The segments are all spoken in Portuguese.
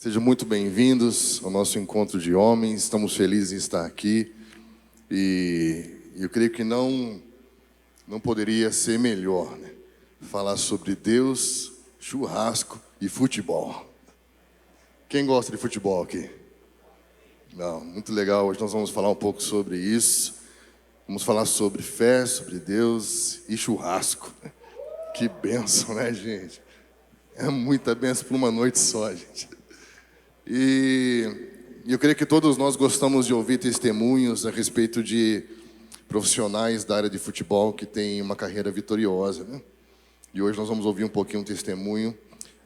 Sejam muito bem-vindos ao nosso encontro de homens. Estamos felizes em estar aqui e eu creio que não poderia ser melhor, né? Falar sobre Deus, churrasco e futebol. Quem gosta de futebol aqui? Não, muito legal. Hoje nós vamos falar um pouco sobre isso. Vamos falar sobre fé, sobre Deus e churrasco. Que bênção, né, gente? É muita bênção por uma noite só, gente. E eu creio que todos nós gostamos de ouvir testemunhos a respeito de profissionais da área de futebol que têm uma carreira vitoriosa, né? E hoje nós vamos ouvir um pouquinho um testemunho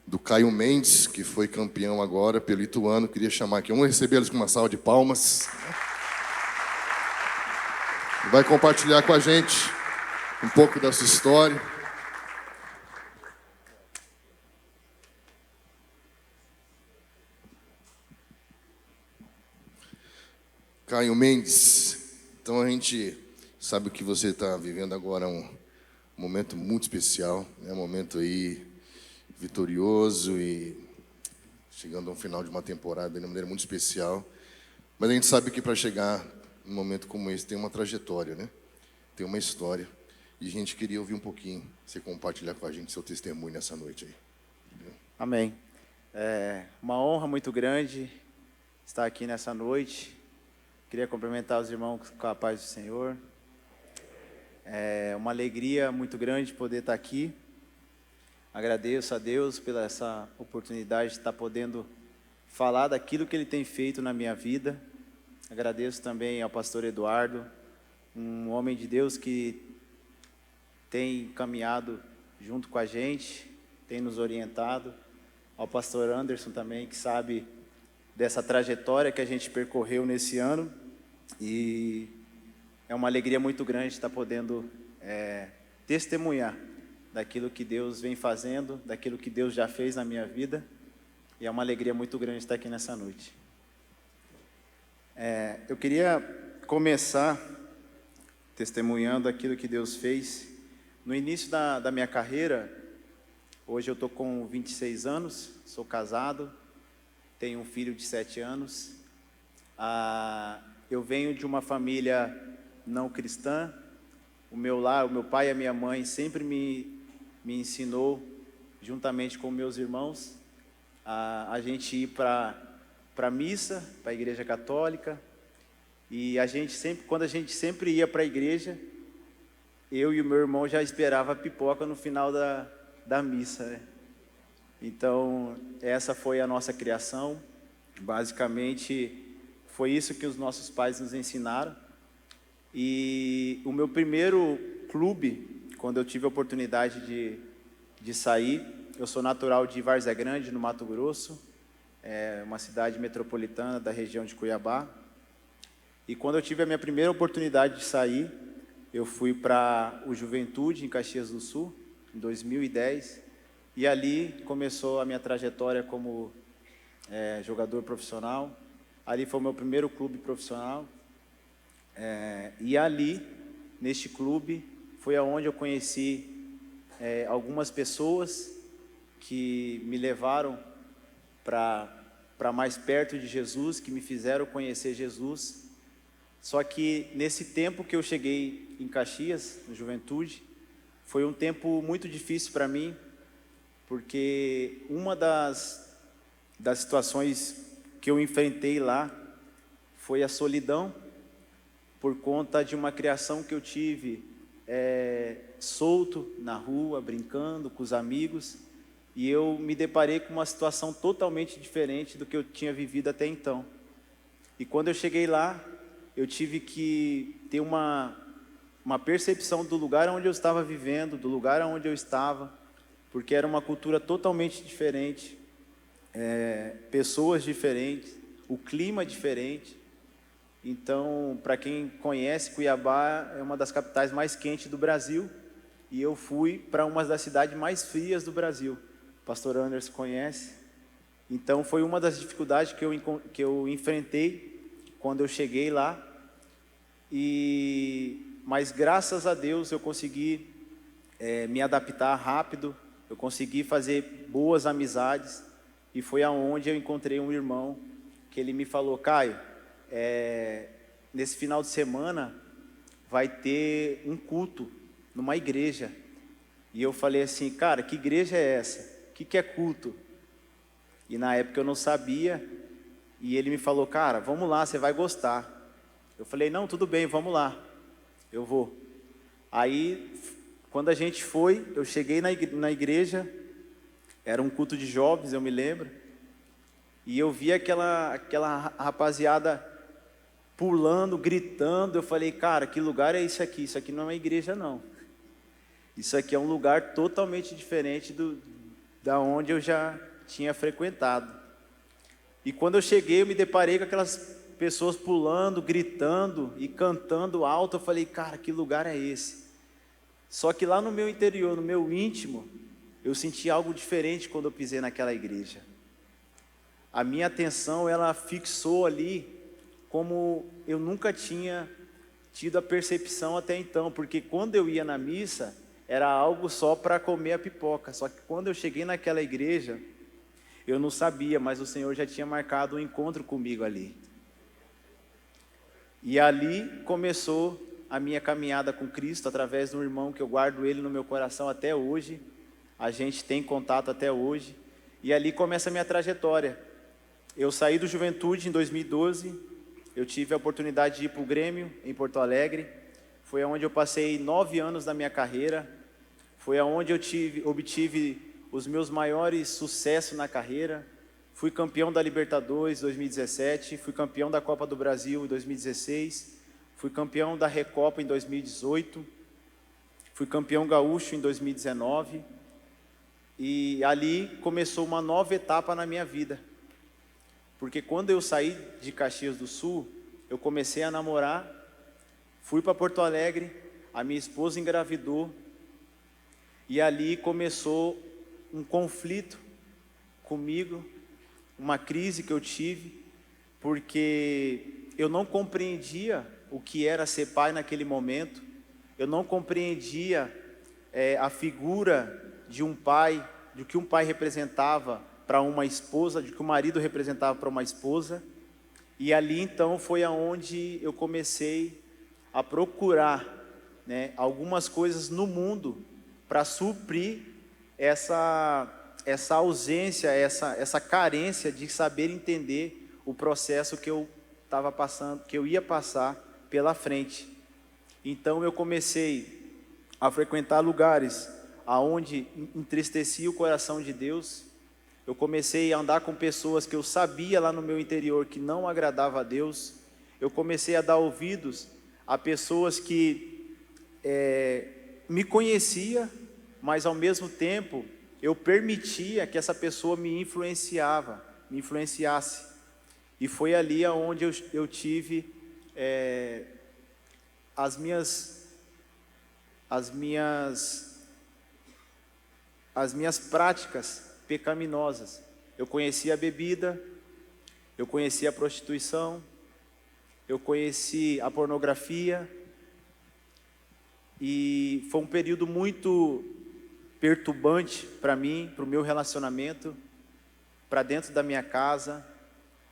do Caio Mendes, que foi campeão agora pelo Ituano. Queria chamar aqui, vamos recebê-los com uma salva de palmas. Vai compartilhar com a gente um pouco da sua história. Caio Mendes, então a gente sabe que você está vivendo agora um momento muito especial, né? Um momento aí vitorioso e chegando ao final de uma temporada de uma maneira muito especial. Mas a gente sabe que para chegar num momento como esse tem uma trajetória, né? Tem uma história. E a gente queria ouvir um pouquinho, você compartilhar com a gente seu testemunho nessa noite aí. Amém. É uma honra muito grande estar aqui nessa noite. Queria cumprimentar os irmãos com a paz do Senhor. É uma alegria muito grande poder estar aqui. Agradeço a Deus pela essa oportunidade de estar podendo falar daquilo que Ele tem feito na minha vida. Agradeço também ao pastor Eduardo, um homem de Deus que tem caminhado junto com a gente, tem nos orientado. Ao pastor Anderson também, que sabe dessa trajetória que a gente percorreu nesse ano, e é uma alegria muito grande estar podendo testemunhar daquilo que Deus vem fazendo, daquilo que Deus já fez na minha vida, e é uma alegria muito grande estar aqui nessa noite. Eu queria começar testemunhando aquilo que Deus fez. No início da minha carreira, hoje eu estou com 26 anos, sou casado, tenho um filho de 7 anos. Eu venho de uma família não cristã. O meu pai e a minha mãe sempre me ensinou, juntamente com meus irmãos, a gente ir para a missa, para a igreja católica. E quando a gente sempre ia para a igreja, eu e o meu irmão já esperava a pipoca no final da missa, né? Então, essa foi a nossa criação. Basicamente, foi isso que os nossos pais nos ensinaram. E o meu primeiro clube, quando eu tive a oportunidade de sair, eu sou natural de Várzea Grande, no Mato Grosso, uma cidade metropolitana da região de Cuiabá. E quando eu tive a minha primeira oportunidade de sair, eu fui para o Juventude, em Caxias do Sul, em 2010. E ali começou a minha trajetória como jogador profissional. Ali foi o meu primeiro clube profissional. E ali, neste clube, foi aonde eu conheci algumas pessoas que me levaram para mais perto de Jesus, que me fizeram conhecer Jesus. Só que nesse tempo que eu cheguei em Caxias, no Juventude, foi um tempo muito difícil para mim, porque uma das situações que eu enfrentei lá foi a solidão, por conta de uma criação que eu tive solto na rua, brincando com os amigos, e eu me deparei com uma situação totalmente diferente do que eu tinha vivido até então. E quando eu cheguei lá, eu tive que ter uma percepção do lugar onde eu estava vivendo, do lugar onde eu estava, porque era uma cultura totalmente diferente, pessoas diferentes, o clima diferente. Então, para quem conhece, Cuiabá é uma das capitais mais quentes do Brasil, e eu fui para uma das cidades mais frias do Brasil. O pastor Anderson conhece. Então, foi uma das dificuldades que eu enfrentei quando eu cheguei lá. Mas graças a Deus eu consegui me adaptar rápido, eu consegui fazer boas amizades, e foi aonde eu encontrei um irmão que ele me falou: Caio, nesse final de semana vai ter um culto numa igreja. E eu falei assim: cara, que igreja é essa? O que é culto? E na época eu não sabia, e ele me falou: cara, vamos lá, você vai gostar. Eu falei: não, tudo bem, vamos lá, eu vou. Aí, quando a gente foi, eu cheguei na igreja, era um culto de jovens, eu me lembro, e eu vi aquela rapaziada pulando, gritando. Eu falei: cara, que lugar é isso aqui? Isso aqui não é uma igreja, não. Isso aqui é um lugar totalmente diferente da onde eu já tinha frequentado. E quando eu cheguei, eu me deparei com aquelas pessoas pulando, gritando e cantando alto. Eu falei: cara, que lugar é esse? Só que lá no meu interior, no meu íntimo, eu senti algo diferente quando eu pisei naquela igreja. A minha atenção, ela fixou ali como eu nunca tinha tido a percepção até então, porque quando eu ia na missa, era algo só para comer a pipoca. Só que quando eu cheguei naquela igreja, eu não sabia, mas o Senhor já tinha marcado um encontro comigo ali. E ali começou a minha caminhada com Cristo, através de um irmão que eu guardo ele no meu coração até hoje. A gente tem contato até hoje. E ali começa a minha trajetória. Eu saí do Juventude em 2012, eu tive a oportunidade de ir para o Grêmio, em Porto Alegre. Foi onde eu passei 9 anos da minha carreira. Foi onde eu obtive os meus maiores sucessos na carreira. Fui campeão da Libertadores em 2017, fui campeão da Copa do Brasil em 2016, fui campeão da Recopa em 2018, fui campeão gaúcho em 2019, e ali começou uma nova etapa na minha vida. Porque quando eu saí de Caxias do Sul, eu comecei a namorar, fui para Porto Alegre, a minha esposa engravidou, e ali começou um conflito comigo, uma crise que eu tive, porque eu não compreendia o que era ser pai naquele momento, eu não compreendia a figura de um pai, do que um pai representava para uma esposa, de que o marido representava para uma esposa. E ali então foi aonde eu comecei a procurar, né, algumas coisas no mundo para suprir essa ausência, essa carência de saber entender o processo que eu estava passando, que eu ia passar pela frente. Então eu comecei a frequentar lugares aonde entristecia o coração de Deus. Eu comecei a andar com pessoas que eu sabia lá no meu interior que não agradava a Deus. Eu comecei a dar ouvidos a pessoas que me conhecia, mas ao mesmo tempo eu permitia que essa pessoa me influenciasse. E foi ali onde eu tive as minhas práticas pecaminosas. Eu conheci a bebida, eu conheci a prostituição, eu conheci a pornografia, e foi um período muito perturbante para mim, para o meu relacionamento, para dentro da minha casa.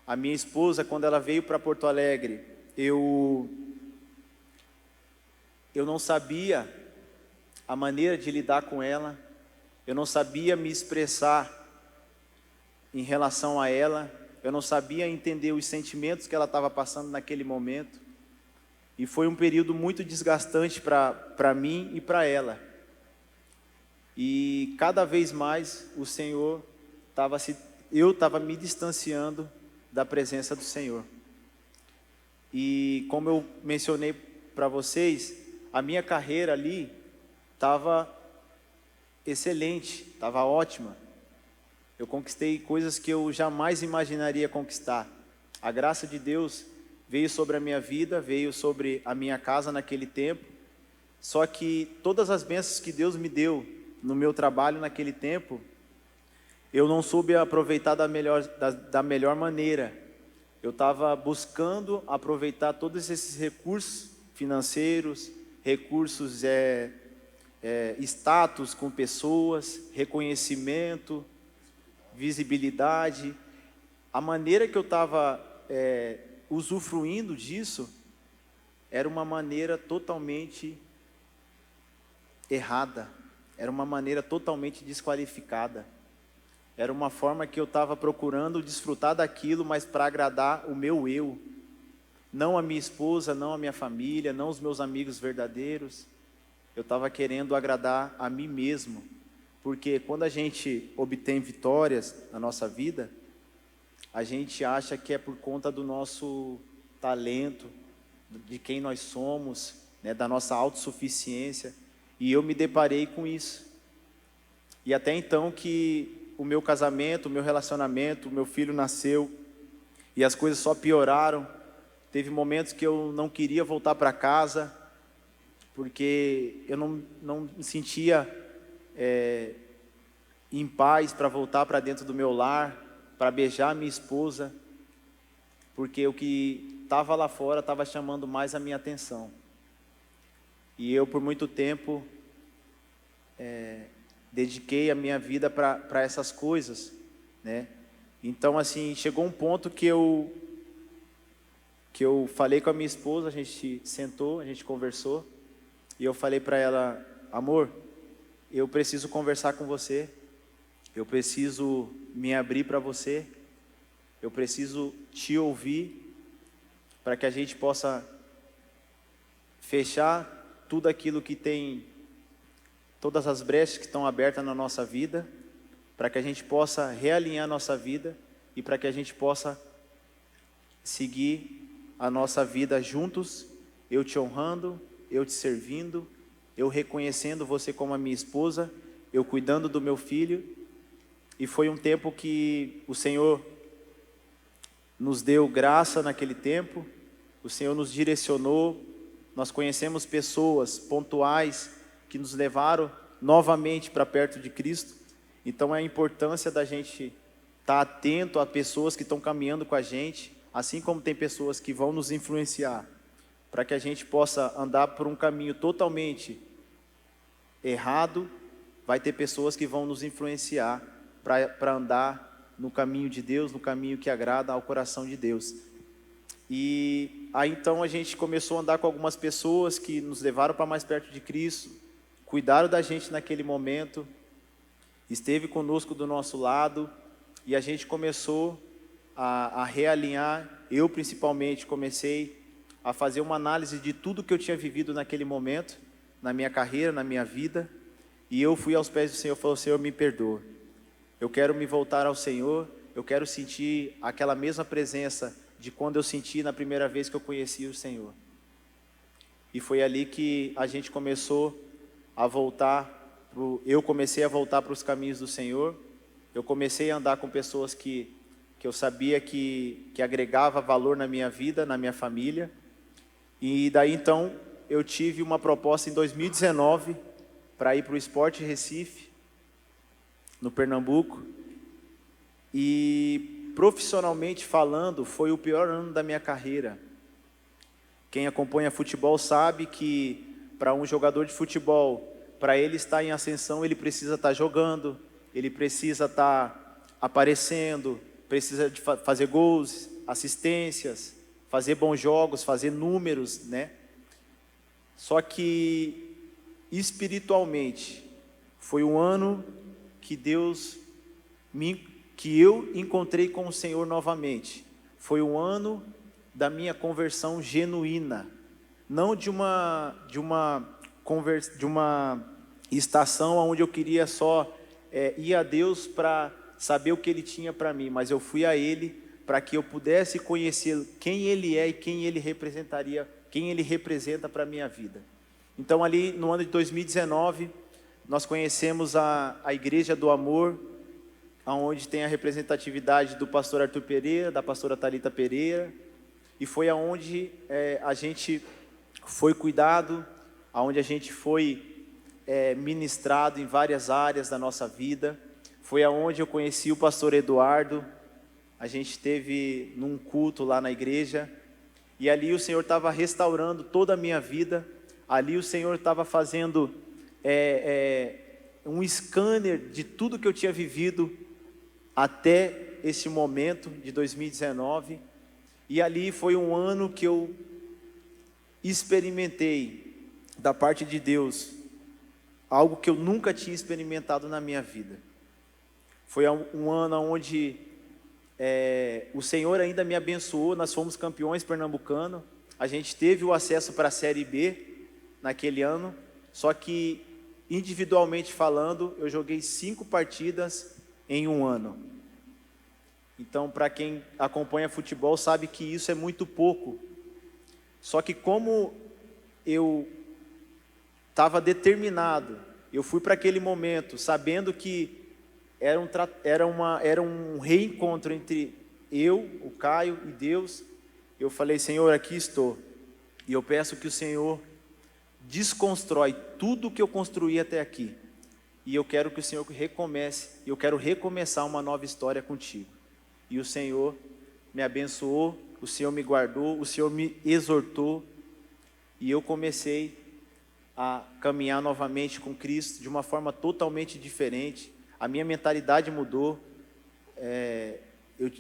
A minha esposa, quando ela veio para Porto Alegre, eu não sabia a maneira de lidar com ela, eu não sabia me expressar em relação a ela, eu não sabia entender os sentimentos que ela estava passando naquele momento, e foi um período muito desgastante para mim e para ela. E cada vez mais o Senhor eu estava me distanciando da presença do Senhor. E como eu mencionei para vocês, a minha carreira ali estava excelente, estava ótima. Eu conquistei coisas que eu jamais imaginaria conquistar. A graça de Deus veio sobre a minha vida, veio sobre a minha casa naquele tempo. Só que todas as bênçãos que Deus me deu no meu trabalho naquele tempo, eu não soube aproveitar da melhor maneira. Eu estava buscando aproveitar todos esses recursos financeiros, recursos, status com pessoas, reconhecimento visibilidade. A maneira que eu estava usufruindo disso era uma maneira totalmente errada, era uma maneira totalmente desqualificada. Era uma forma que eu estava procurando desfrutar daquilo, mas para agradar o meu eu. Não a minha esposa, não a minha família, não os meus amigos verdadeiros. Eu estava querendo agradar a mim mesmo. Porque quando a gente obtém vitórias na nossa vida, a gente acha que é por conta do nosso talento, de quem nós somos, né, da nossa autossuficiência. E eu me deparei com isso. E até então que o meu casamento, o meu relacionamento, o meu filho nasceu e as coisas só pioraram. Teve momentos que eu não queria voltar para casa, porque eu não me sentia em paz para voltar para dentro do meu lar, para beijar minha esposa, porque o que estava lá fora estava chamando mais a minha atenção. E eu, por muito tempo, dediquei a minha vida para essas coisas, né? Então, assim, chegou um ponto que eu falei com a minha esposa, a gente sentou, a gente conversou, e eu falei para ela: amor, eu preciso conversar com você, eu preciso me abrir para você, eu preciso te ouvir, para que a gente possa fechar tudo aquilo que tem, todas as brechas que estão abertas na nossa vida, para que a gente possa realinhar nossa vida e para que a gente possa seguir a nossa vida juntos, eu te honrando, eu te servindo, eu reconhecendo você como a minha esposa, eu cuidando do meu filho. E foi um tempo que o Senhor nos deu graça naquele tempo, o Senhor nos direcionou, nós conhecemos pessoas pontuais que nos levaram novamente para perto de Cristo. Então é a importância da gente estar atento a pessoas que estão caminhando com a gente, assim como tem pessoas que vão nos influenciar, para que a gente possa andar por um caminho totalmente errado. Vai ter pessoas que vão nos influenciar para andar no caminho de Deus, no caminho que agrada ao coração de Deus. E aí então a gente começou a andar com algumas pessoas que nos levaram para mais perto de Cristo, cuidaram da gente naquele momento, esteve conosco do nosso lado, e a gente começou a realinhar. Eu principalmente comecei a fazer uma análise de tudo que eu tinha vivido naquele momento, na minha carreira, na minha vida, e eu fui aos pés do Senhor e falei: Senhor, me perdoa, eu quero me voltar ao Senhor, eu quero sentir aquela mesma presença de quando eu senti na primeira vez que eu conheci o Senhor. E foi ali que a gente começou a voltar, eu comecei a voltar para os caminhos do Senhor. Eu comecei a andar com pessoas que eu sabia que agregava valor na minha vida, na minha família. E daí então eu tive uma proposta em 2019 para ir para o Sport Recife, no Pernambuco. E profissionalmente falando, foi o pior ano da minha carreira. Quem acompanha futebol sabe que para um jogador de futebol, para ele estar em ascensão, ele precisa estar jogando, ele precisa estar aparecendo, precisa de fazer gols, assistências, fazer bons jogos, fazer números, né? Só que espiritualmente foi um ano que que eu encontrei com o Senhor novamente. Foi um ano da minha conversão genuína, não de uma estação onde eu queria só ir a Deus para saber o que Ele tinha para mim, mas eu fui a Ele para que eu pudesse conhecer quem Ele é e quem Ele representaria, quem Ele representa para a minha vida. Então ali no ano de 2019, nós conhecemos a Igreja do Amor, onde tem a representatividade do pastor Arthur Pereira, da pastora Thalita Pereira, e foi aonde a gente foi cuidado, aonde a gente foi ministrado em várias áreas da nossa vida. Foi aonde eu conheci o pastor Eduardo. A gente esteve num culto lá na igreja, e ali o Senhor estava restaurando toda a minha vida. Ali o Senhor estava fazendo um scanner de tudo que eu tinha vivido até esse momento de 2019, e ali foi um ano que eu experimentei da parte de Deus algo que eu nunca tinha experimentado na minha vida. Foi um ano onde o Senhor ainda me abençoou, nós fomos campeões pernambucanos, a gente teve o acesso para a Série B naquele ano, só que individualmente falando, eu joguei 5 partidas em um ano. Então, para quem acompanha futebol sabe que isso é muito pouco. Só que como eu estava determinado, eu fui para aquele momento sabendo que era um reencontro entre eu, o Caio e Deus. Eu falei: Senhor, aqui estou, e eu peço que o Senhor desconstrói tudo que eu construí até aqui, e eu quero que o Senhor recomece, eu quero recomeçar uma nova história contigo. E o Senhor me abençoou, o Senhor me guardou, o Senhor me exortou, e eu comecei a caminhar novamente com Cristo de uma forma totalmente diferente. A minha mentalidade mudou,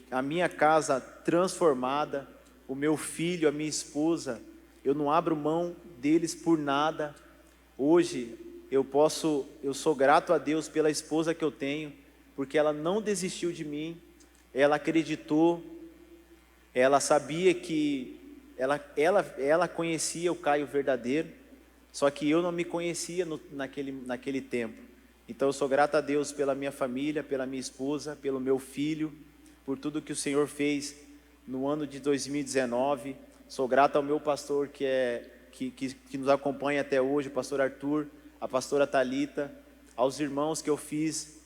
a minha casa transformada, o meu filho, a minha esposa, eu não abro mão deles por nada. Hoje eu sou grato a Deus pela esposa que eu tenho, porque ela não desistiu de mim, ela acreditou, ela sabia que ela conhecia o Caio verdadeiro, só que eu não me conhecia naquele tempo. Então eu sou grato a Deus pela minha família, pela minha esposa, pelo meu filho, por tudo que o Senhor fez no ano de 2019. Sou grato ao meu pastor que nos acompanha até hoje, o pastor Arthur, a pastora Thalita, aos irmãos que eu fiz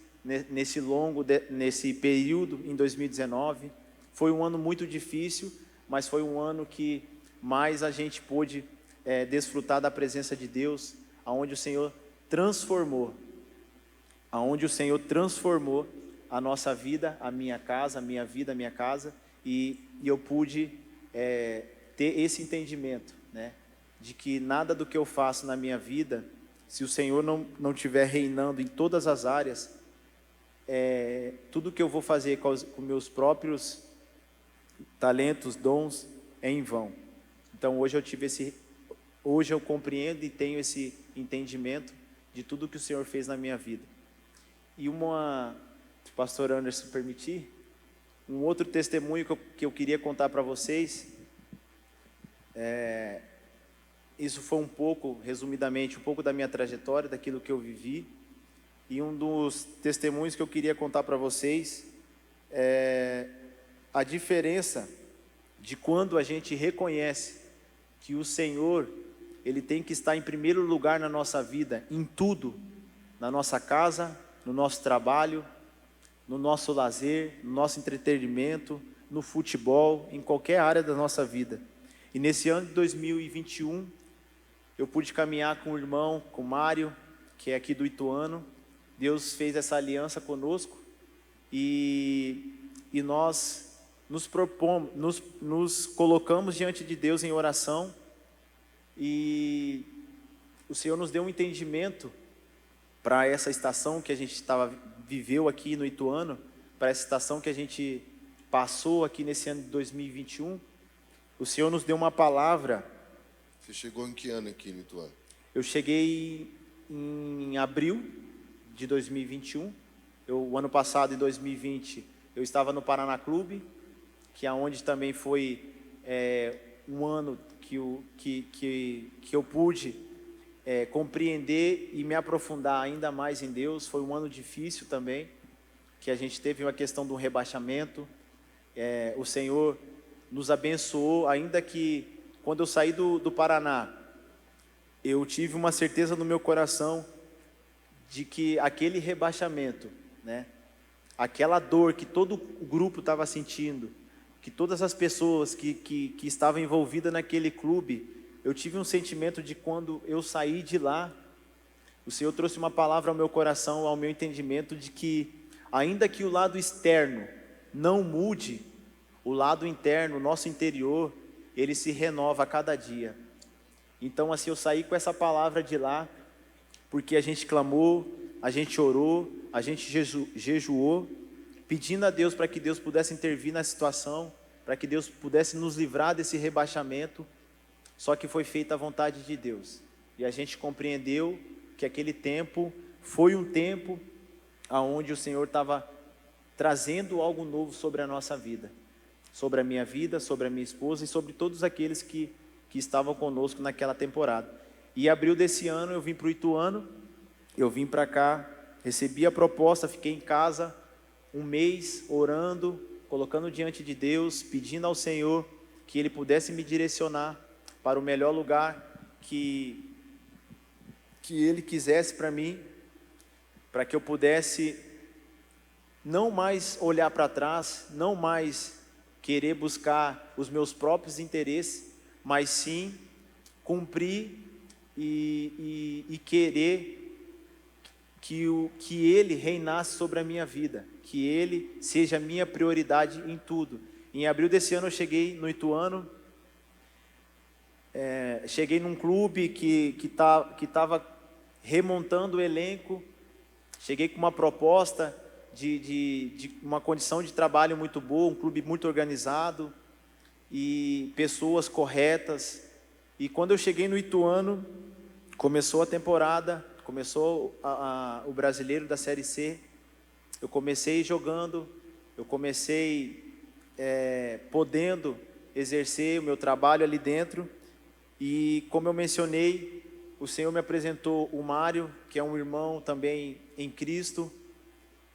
nesse período em 2019. Foi um ano muito difícil, mas foi um ano que mais a gente pôde desfrutar da presença de Deus, aonde o Senhor transformou a nossa vida, a minha casa, a minha vida, a minha casa, e eu pude ter esse entendimento, né, de que nada do que eu faço na minha vida, se o Senhor não estiver reinando em todas as áreas, tudo que eu vou fazer com meus próprios talentos, dons, é em vão. Então hoje eu compreendo e tenho esse entendimento de tudo que o Senhor fez na minha vida. E se o pastor Anderson permitir, um outro testemunho que eu queria contar para vocês, isso foi resumidamente, um pouco da minha trajetória, daquilo que eu vivi. E um dos testemunhos que eu queria contar para vocês é a diferença de quando a gente reconhece que o Senhor, Ele tem que estar em primeiro lugar na nossa vida, em tudo, na nossa casa, no nosso trabalho, no nosso lazer, no nosso entretenimento, no futebol, em qualquer área da nossa vida. E nesse ano de 2021, eu pude caminhar com o irmão, com o Mário, que é aqui do Ituano. Deus fez essa aliança conosco e nós nos colocamos diante de Deus em oração, e o Senhor nos deu um entendimento para essa estação que a gente viveu aqui no Ituano, para essa estação que a gente passou aqui nesse ano de 2021. O Senhor nos deu uma palavra. Você chegou em que ano aqui no Ituano? Eu cheguei em abril de 2021. O ano passado, em 2020, eu estava no Paraná Clube, que é onde também foi um ano que eu pude compreender e me aprofundar ainda mais em Deus. Foi um ano difícil também, que a gente teve uma questão de um rebaixamento. O Senhor nos abençoou, ainda que quando eu saí do Paraná, eu tive uma certeza no meu coração de que aquele rebaixamento, né, aquela dor que todo o grupo estava sentindo, que todas as pessoas que estavam envolvidas naquele clube, eu tive um sentimento de quando eu saí de lá, o Senhor trouxe uma palavra ao meu coração, ao meu entendimento, de que ainda que o lado externo não mude, o lado interno, o nosso interior, ele se renova a cada dia. Então assim, eu saí com essa palavra de lá, porque a gente clamou, a gente orou, a gente jejuou, pedindo a Deus para que Deus pudesse intervir na situação, para que Deus pudesse nos livrar desse rebaixamento, só que foi feita a vontade de Deus. E a gente compreendeu que aquele tempo foi um tempo onde o Senhor estava trazendo algo novo sobre a nossa vida, sobre a minha vida, sobre a minha esposa e sobre todos aqueles que estavam conosco naquela temporada. E em abril desse ano eu vim para o Ituano, eu vim para cá, recebi a proposta, fiquei em casa um mês orando, colocando diante de Deus, pedindo ao Senhor que Ele pudesse me direcionar para o melhor lugar que Ele quisesse para mim, para que eu pudesse não mais olhar para trás, não mais querer buscar os meus próprios interesses, mas sim cumprir e querer que Ele reinasse sobre a minha vida, que Ele seja a minha prioridade em tudo. Em abril desse ano eu cheguei no Ituano, cheguei num clube que estava remontando o elenco, cheguei com uma proposta de uma condição de trabalho muito boa, um clube muito organizado e pessoas corretas. E quando eu cheguei no Ituano, começou a temporada, começou o brasileiro da Série C, eu comecei jogando, eu comecei podendo exercer o meu trabalho ali dentro, e como eu mencionei, o Senhor me apresentou o Mário, que é um irmão também em Cristo,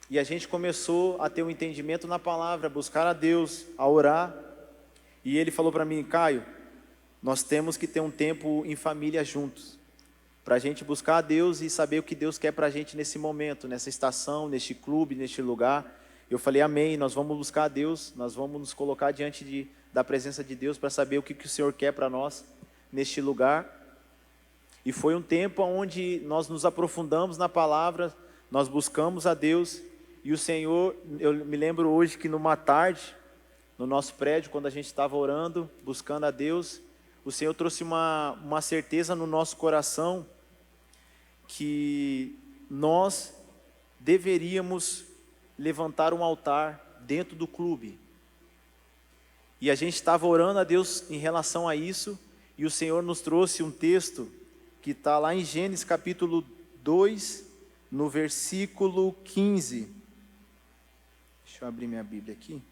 e a gente começou a ter um entendimento na palavra, a buscar a Deus, a orar, e ele falou para mim: Caio, nós temos que ter um tempo em família juntos, para a gente buscar a Deus e saber o que Deus quer para a gente nesse momento, nessa estação, neste clube, neste lugar. Eu falei: amém, nós vamos buscar a Deus, nós vamos nos colocar diante da presença de Deus para saber o que o Senhor quer para nós neste lugar. E foi um tempo onde nós nos aprofundamos na palavra, nós buscamos a Deus, e o Senhor, eu me lembro hoje que numa tarde, no nosso prédio, quando a gente estava orando, buscando a Deus, o Senhor trouxe uma certeza no nosso coração, que nós deveríamos levantar um altar dentro do clube. E a gente estava orando a Deus em relação a isso, e o Senhor nos trouxe um texto que está lá em Gênesis capítulo 2, no versículo 15. Deixa eu abrir minha Bíblia aqui.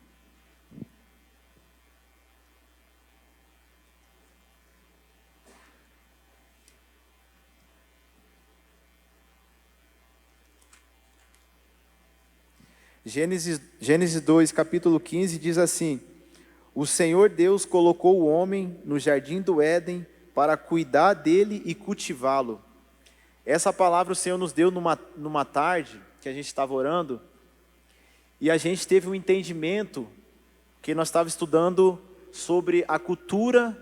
Gênesis 2, capítulo 15, diz assim: o Senhor Deus colocou o homem no jardim do Éden para cuidar dele e cultivá-lo. Essa palavra o Senhor nos deu numa tarde que a gente estava orando, e a gente teve um entendimento que nós estávamos estudando sobre a cultura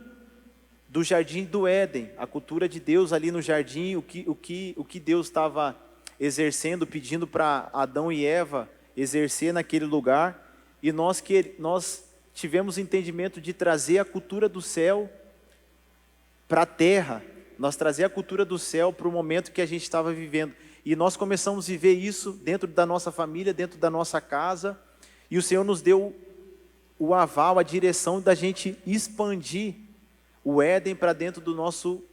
do jardim do Éden, a cultura de Deus ali no jardim, o que Deus estava exercendo, pedindo para Adão e Eva exercer naquele lugar, e nós tivemos entendimento de trazer a cultura do céu para a terra, nós trazer a cultura do céu para o momento que a gente estava vivendo, e nós começamos a viver isso dentro da nossa família, dentro da nossa casa, e o Senhor nos deu o aval, a direção da gente expandir o Éden para dentro do nosso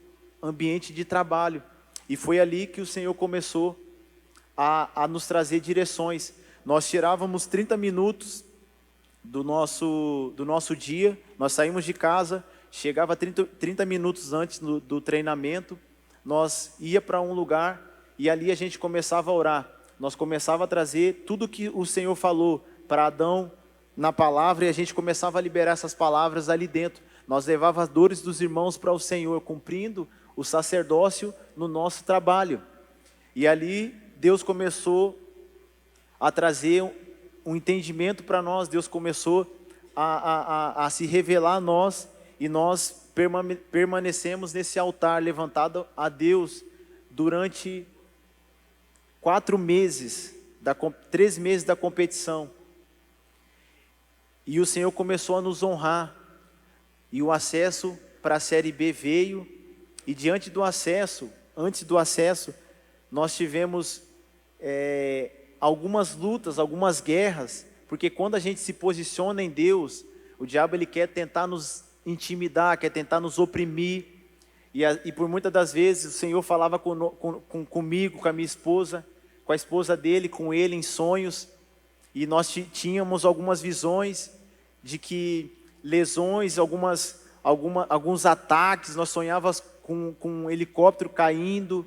ambiente de trabalho, e foi ali que o Senhor começou a nos trazer direções. Nós tirávamos 30 minutos do nosso dia, nós saímos de casa, chegava 30 minutos antes do treinamento, nós ia para um lugar e ali a gente começava a orar, nós começava a trazer tudo que o Senhor falou para Adão na palavra, e a gente começava a liberar essas palavras ali dentro, nós levava as dores dos irmãos para o Senhor, cumprindo o sacerdócio no nosso trabalho, e ali Deus começou a trazer um entendimento para nós, Deus começou a se revelar a nós, e nós permanecemos nesse altar levantado a Deus durante 3 meses da competição, e o Senhor começou a nos honrar, e o acesso para a Série B veio, e antes do acesso, nós tivemos algumas lutas, algumas guerras, Porque quando a gente se posiciona em Deus, o diabo ele quer tentar nos intimidar, quer tentar nos oprimir. E por muitas das vezes o Senhor falava comigo, com a minha esposa, com a esposa dele, com ele em sonhos. E nós tínhamos algumas visões de que lesões, alguns ataques, nós sonhávamos com um helicóptero caindo.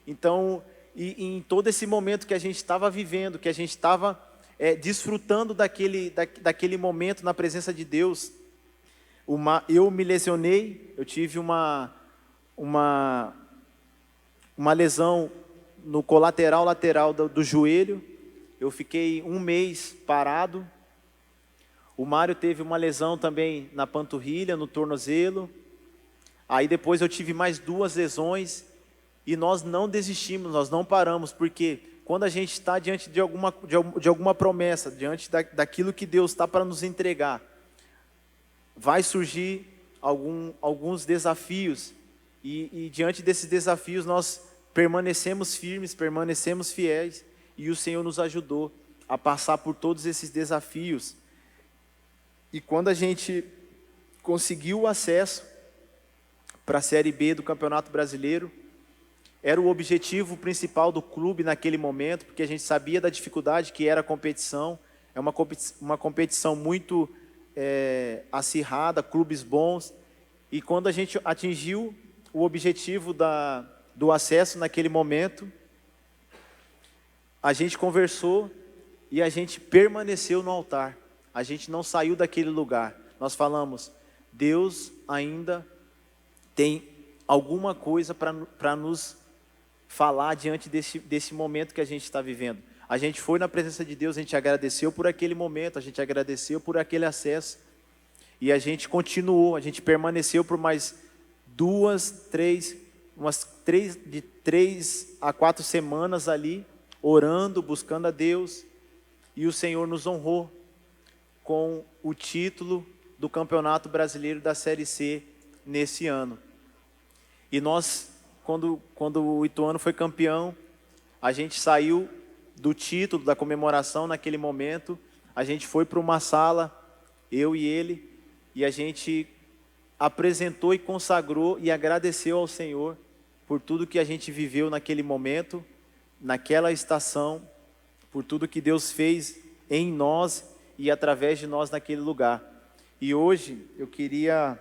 Então, e em todo esse momento que a gente estava vivendo, que a gente estava desfrutando daquele momento na presença de Deus, eu me lesionei, eu tive uma lesão no colateral lateral do joelho. Eu fiquei 1 mês parado. O Mário teve uma lesão também na panturrilha, no tornozelo. Aí depois eu tive mais 2 lesões. E nós não desistimos, nós não paramos, porque quando a gente está diante de alguma promessa, diante daquilo que Deus está para nos entregar, vai surgir alguns desafios. E diante desses desafios nós permanecemos firmes, permanecemos fiéis. E o Senhor nos ajudou a passar por todos esses desafios. E quando a gente conseguiu o acesso para a Série B do Campeonato Brasileiro, era o objetivo principal do clube naquele momento, porque a gente sabia da dificuldade que era a competição. É uma competição muito acirrada, clubes bons. E quando a gente atingiu o objetivo do acesso naquele momento, a gente conversou e a gente permaneceu no altar. A gente não saiu daquele lugar. Nós falamos, Deus ainda tem alguma coisa para nos falar diante desse momento que a gente está vivendo. A gente foi na presença de Deus, a gente agradeceu por aquele momento, a gente agradeceu por aquele acesso, e a gente continuou, a gente permaneceu por mais 3 a 4 semanas ali, orando, buscando a Deus, e o Senhor nos honrou com o título do Campeonato Brasileiro da Série C nesse ano. E nós, quando o Ituano foi campeão, a gente saiu do título, da comemoração naquele momento, a gente foi para uma sala, eu e ele, e a gente apresentou e consagrou e agradeceu ao Senhor por tudo que a gente viveu naquele momento, naquela estação, por tudo que Deus fez em nós e através de nós naquele lugar. E hoje eu queria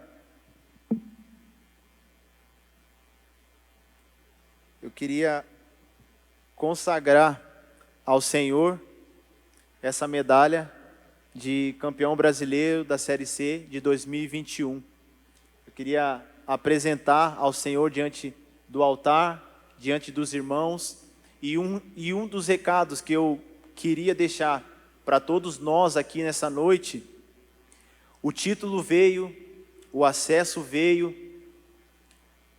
consagrar ao Senhor essa medalha de campeão brasileiro da Série C de 2021. Eu queria apresentar ao Senhor diante do altar, diante dos irmãos, e um dos recados que eu queria deixar para todos nós aqui nessa noite: o título veio, o acesso veio,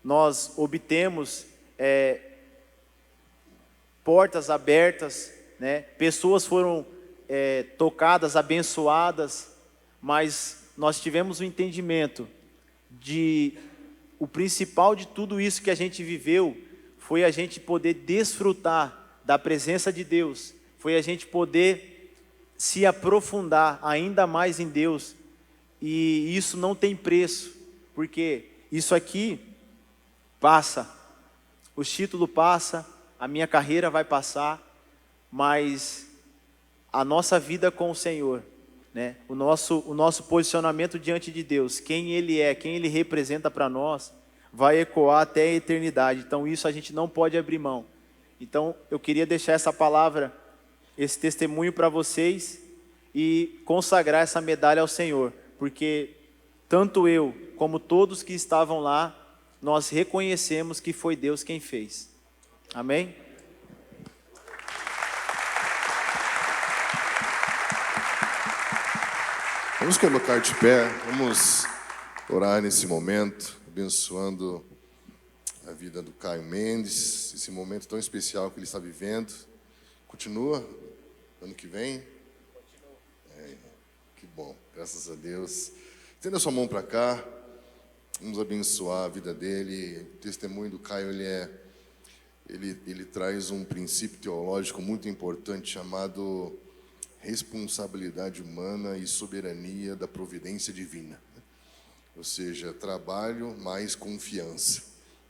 nós obtemos portas abertas, né? Pessoas foram tocadas, abençoadas, mas nós tivemos o entendimento de o principal de tudo isso que a gente viveu foi a gente poder desfrutar da presença de Deus, foi a gente poder se aprofundar ainda mais em Deus. E isso não tem preço, porque isso aqui passa, o título passa, a minha carreira vai passar, mas a nossa vida com o Senhor, né? O nosso posicionamento diante de Deus, quem Ele é, quem Ele representa para nós, vai ecoar até a eternidade. Então isso a gente não pode abrir mão. Então eu queria deixar essa palavra, esse testemunho para vocês e consagrar essa medalha ao Senhor, porque tanto eu como todos que estavam lá, nós reconhecemos que foi Deus quem fez. Amém? Vamos colocar de pé, vamos orar nesse momento, abençoando a vida do Caio Mendes, esse momento tão especial que ele está vivendo. Continua ano que vem? Continua. Que bom, graças a Deus. Estenda sua mão para cá, vamos abençoar a vida dele. O testemunho do Caio, ele traz um princípio teológico muito importante chamado responsabilidade humana e soberania da providência divina. Ou seja, trabalho mais confiança.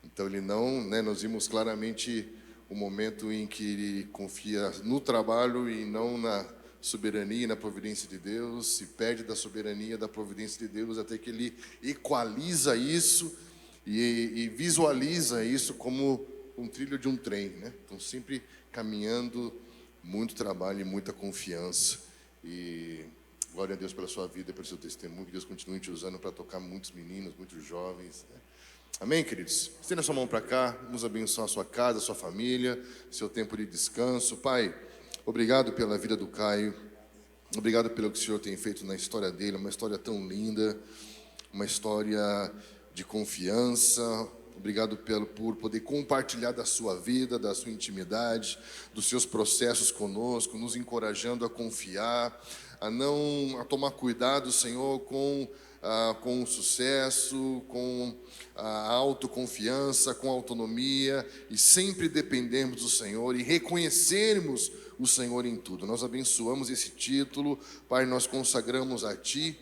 Então ele não, nós vimos claramente o momento em que ele confia no trabalho e não na soberania e na providência de Deus, se perde da soberania da providência de Deus, até que ele equaliza isso e visualiza isso como um trilho de um trem, né? Então sempre caminhando, muito trabalho e muita confiança. E glória a Deus pela sua vida, pelo seu testemunho, que Deus continue te usando para tocar muitos meninos, muitos jovens, né? Amém, queridos? Estenda sua mão para cá, vamos abençoar a sua casa, a sua família, seu tempo de descanso. Pai, obrigado pela vida do Caio, obrigado pelo que o Senhor tem feito na história dele, uma história tão linda, uma história de confiança. Obrigado por poder compartilhar da sua vida, da sua intimidade, dos seus processos conosco, nos encorajando a confiar, a tomar cuidado, Senhor, com o sucesso, com a autoconfiança, com a autonomia, e sempre dependermos do Senhor e reconhecermos o Senhor em tudo. Nós abençoamos esse título, Pai, nós consagramos a Ti,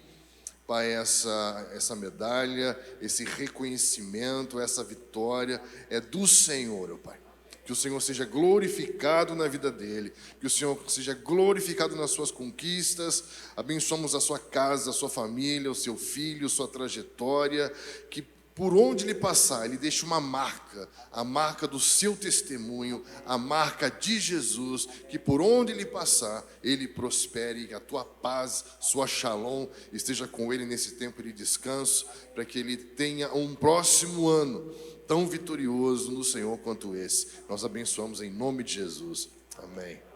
Pai, essa medalha, esse reconhecimento, essa vitória é do Senhor, ó Pai. Que o Senhor seja glorificado na vida dele, que o Senhor seja glorificado nas suas conquistas. Abençoamos a sua casa, a sua família, o seu filho, sua trajetória, que por onde ele passar, ele deixe uma marca, a marca do seu testemunho, a marca de Jesus, que por onde ele passar, ele prospere, que a tua paz, sua shalom, esteja com ele nesse tempo de descanso, para que ele tenha um próximo ano tão vitorioso no Senhor quanto esse. Nós abençoamos em nome de Jesus. Amém.